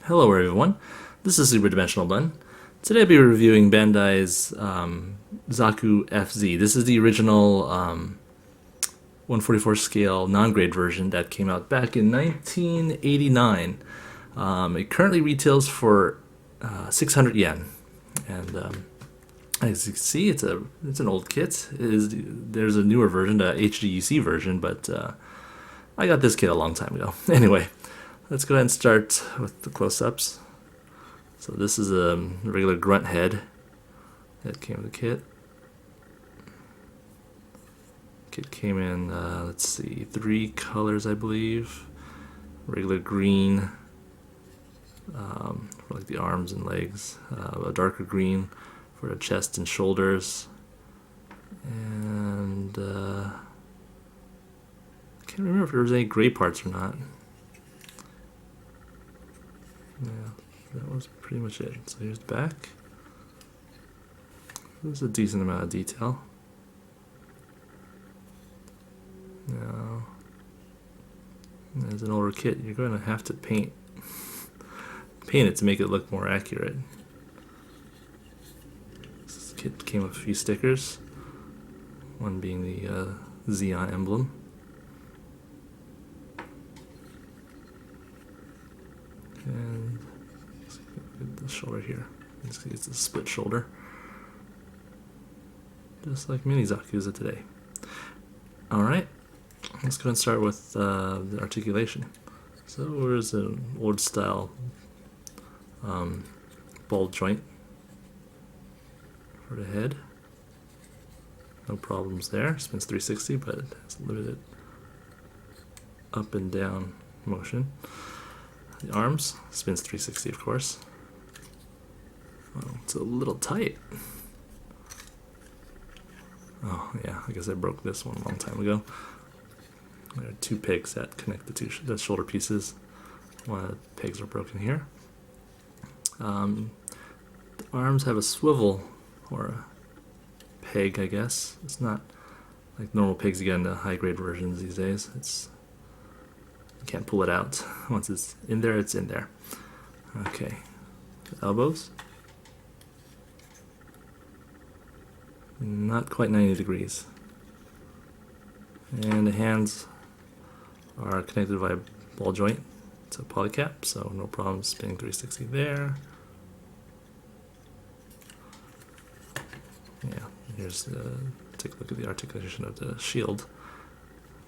Hello everyone, this is Super Dimensional Bun. Today I'll be reviewing Bandai's Zaku FZ. This is the original 144 scale non-grade version that came out back in 1989. It currently retails for 600 yen, and as you can see, it's an old kit. There's a newer version, the HDUC version, but I got this kit a long time ago. Anyway, let's go ahead and start with the close-ups. So this is a regular grunt head that came with the kit. Kit came in, let's see, 3 colors, I believe. Regular green for like the arms and legs, a darker green for the chest and shoulders, and I can't remember if there was any gray parts or not. Yeah, that was pretty much it. So here's the back. There's a decent amount of detail. Now, as an older kit, you're going to have to paint it to make it look more accurate. This kit came with a few stickers, one being the Xeon emblem. And the shoulder here. It's a split shoulder, just like mini Zaku's of today. Alright, let's go and start with the articulation. So there's an old style ball joint for the head. No problems there. Spins 360, but it has limited up and down motion. The arms spins 360, of course. Oh, it's a little tight. Oh yeah, I guess I broke this one a long time ago. There are 2 pegs that connect the shoulder pieces. One of the pegs are broken here. The arms have a swivel or a peg, I guess. It's not like normal pegs you get in the high grade versions these days. You can't pull it out. Once it's in there, it's in there. Okay, the elbows. Not quite 90 degrees. And the hands are connected by a ball joint. It's a polycap, so no problem spinning 360 there. Yeah, here's take a look at the articulation of the shield.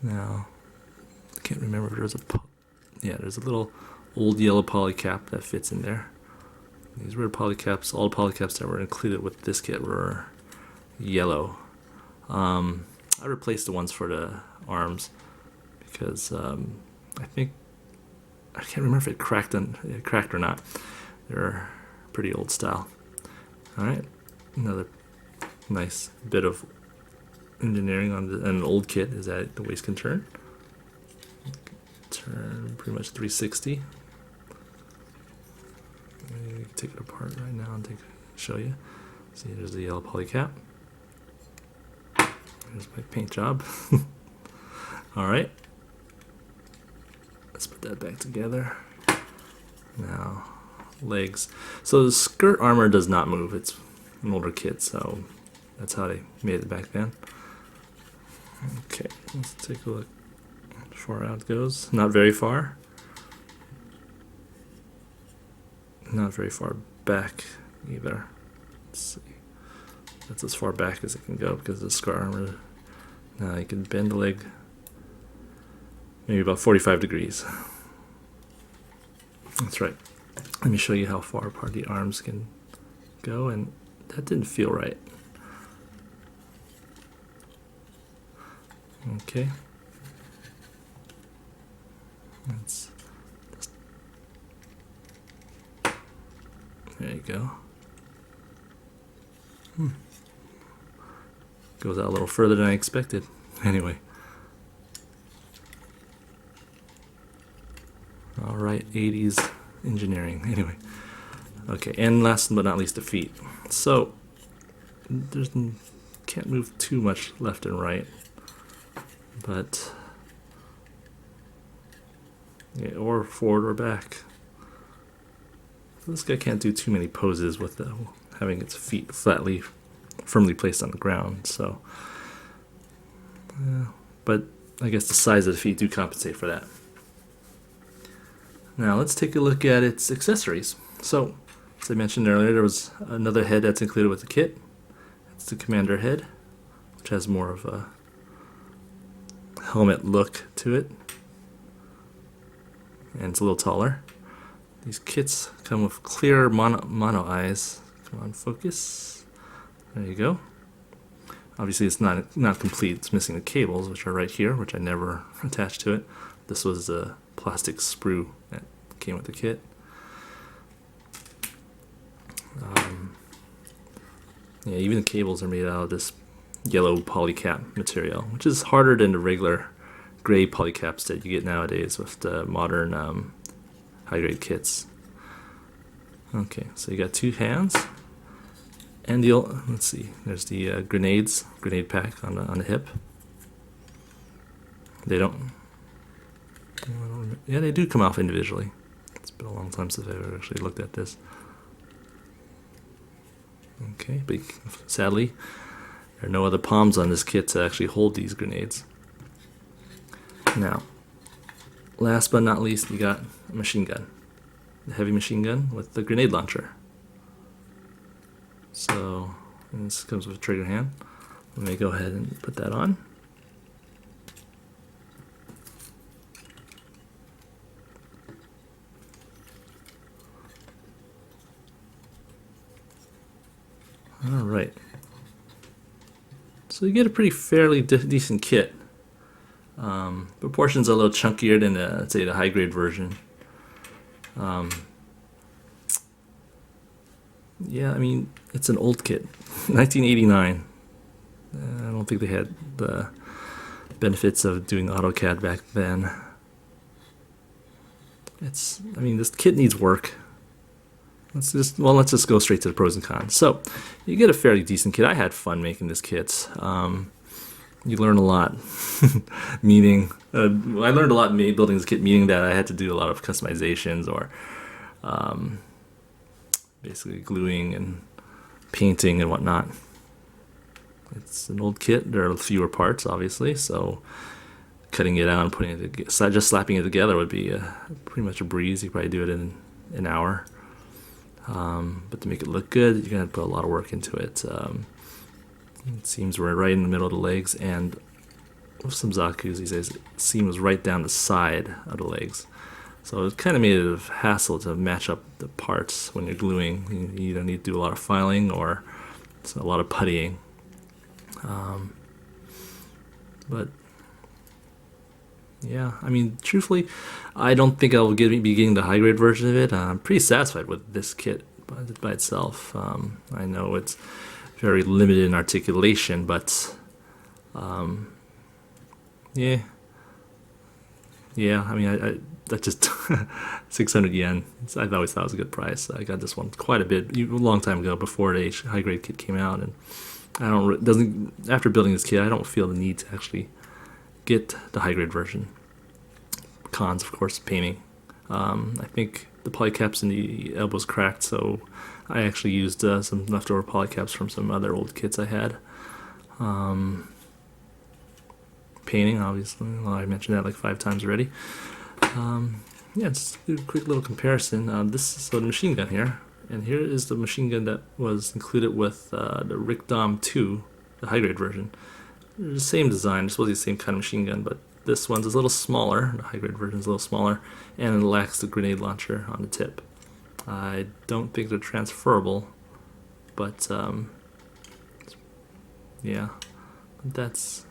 Now, I can't remember if there's there's a little old yellow polycap that fits in there. These were polycaps. All polycaps that were included with this kit were yellow. I replaced the ones for the arms because I can't remember if it cracked or not. They're pretty old style. All right, another nice bit of engineering on an old kit is that the waist can turn pretty much 360. You can take it apart right now and show you. See, there's the yellow polycap. Here's my paint job. Alright, let's put that back together. Now, legs. So the skirt armor does not move. It's an older kit, so that's how they made it back then. Okay, let's take a look how far out it goes. Not very far. Not very far back either. Let's see. That's as far back as it can go because of the skirt armor. Now you can bend the leg maybe about 45 degrees. That's right. Let me show you how far apart the arms can go, and that didn't feel right. Okay. There you go. Goes out a little further than I expected. Anyway. Alright, 80s engineering. Anyway. Okay, and last but not least, the feet. So, can't move too much left and right. But, yeah, or forward or back. This guy can't do too many poses with having its feet firmly placed on the ground. So, but I guess the size of the feet do compensate for that. Now let's take a look at its accessories. So, as I mentioned earlier, there was another head that's included with the kit. It's the commander head, which has more of a helmet look to it, and it's a little taller. These kits come with clear mono eyes. Come on, focus. There you go. Obviously, it's not complete. It's missing the cables, which are right here, which I never attached to it. This was a plastic sprue that came with the kit. Yeah, even the cables are made out of this yellow polycap material, which is harder than the regular gray polycaps that you get nowadays with the modern high-grade kits. Okay, so you got two hands, and let's see, there's the grenade pack on the hip. They don't. Yeah, they do come off individually. It's been a long time since I've ever actually looked at this. Okay, but sadly, there are no other palms on this kit to actually hold these grenades. Now, last but not least, you got a machine gun. The heavy machine gun with the grenade launcher. So, this comes with a trigger hand. Let me go ahead and put that on. Alright. So you get a pretty fairly decent kit. Proportions are a little chunkier than let's say the high grade version. Yeah, I mean, it's an old kit. 1989. I don't think they had the benefits of doing AutoCAD back then. I mean, this kit needs work. Let's just go straight to the pros and cons. So, you get a fairly decent kit. I had fun making this kit. You learn a lot. Meaning, I learned a lot building this kit, meaning that I had to do a lot of customizations or basically gluing and painting and whatnot. It's an old kit. There are fewer parts, obviously, so cutting it out and putting it together, just slapping it together would be pretty much a breeze. You could probably do it in an hour. But to make it look good, you're going to put a lot of work into it. It seems we're right in the middle of the legs, and with some Zakus these days, the seam was right down the side of the legs. So it kind of made it a hassle to match up the parts when you're gluing. You either need to do a lot of filing or a lot of puttying. But yeah, I mean, truthfully, I don't think I'll be getting the high grade version of it. I'm pretty satisfied with this kit by itself. I know it's very limited in articulation, but yeah. I mean, that just 600 yen. I always thought it was a good price. I got this one quite a long time ago before the high grade kit came out, and after building this kit, I don't feel the need to actually get the high grade version. Cons, of course, painting. I think the polycaps in the elbows cracked, so I actually used some leftover polycaps from some other old kits I had. Painting, obviously, well, I mentioned that like 5 times already. Yeah, just do a quick little comparison. This is the machine gun here, and here is the machine gun that was included with the Rickdom 2, the high grade version. They're the same design, it's supposed to be the same kind of machine gun, but this one's a little smaller. The high grade version is a little smaller, and it lacks the grenade launcher on the tip. I don't think they're transferable, but yeah, that's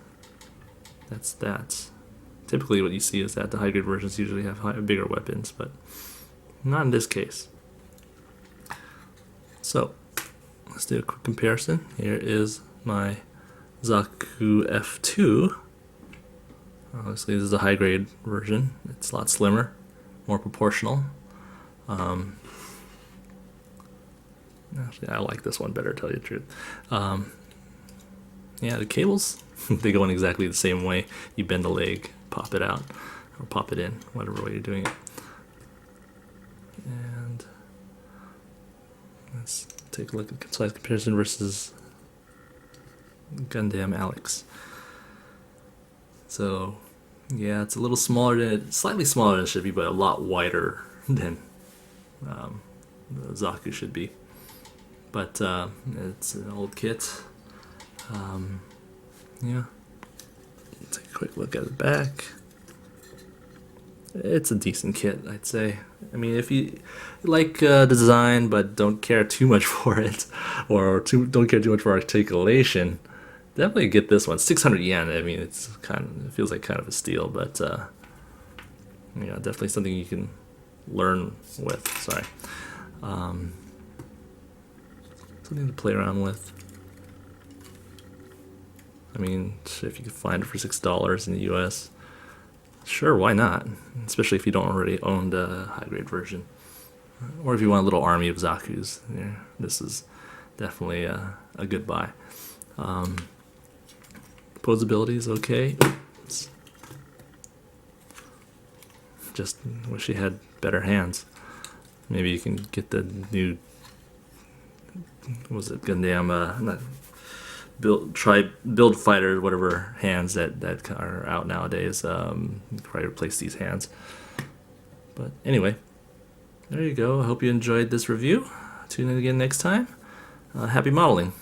that. Typically what you see is that the high grade versions usually have bigger weapons, but not in this case. So let's do a quick comparison. Here is my Zaku F2. Obviously this is a high grade version. It's a lot slimmer, more proportional. Actually, I like this one better, to tell you the truth. Yeah, the cables, they go in exactly the same way. You bend the leg, pop it out, or pop it in, whatever way you're doing it. And Let's take a look at size comparison versus Gundam Alex. So, yeah, it's a little smaller slightly smaller than it should be, but a lot wider than Zaku should be. But it's an old kit. Yeah. Take a quick look at the back. It's a decent kit, I'd say. I mean, if you like the design but don't care too much for it, or don't care too much for articulation, definitely get this one. 600 yen. I mean, it feels like kind of a steal, but definitely something you can learn with. Sorry, something to play around with. I mean, if you could find it for $6 in the U.S., sure, why not? Especially if you don't already own the high-grade version, or if you want a little army of Zakus. Yeah, this is definitely a good buy. Posability is okay. Oops. Just wish he had better hands. Maybe you can get the new, what was it, Gundam, not build fighter, whatever hands that are out nowadays. Probably replace these hands. But anyway, there you go. I hope you enjoyed this review. Tune in again next time. Happy modeling.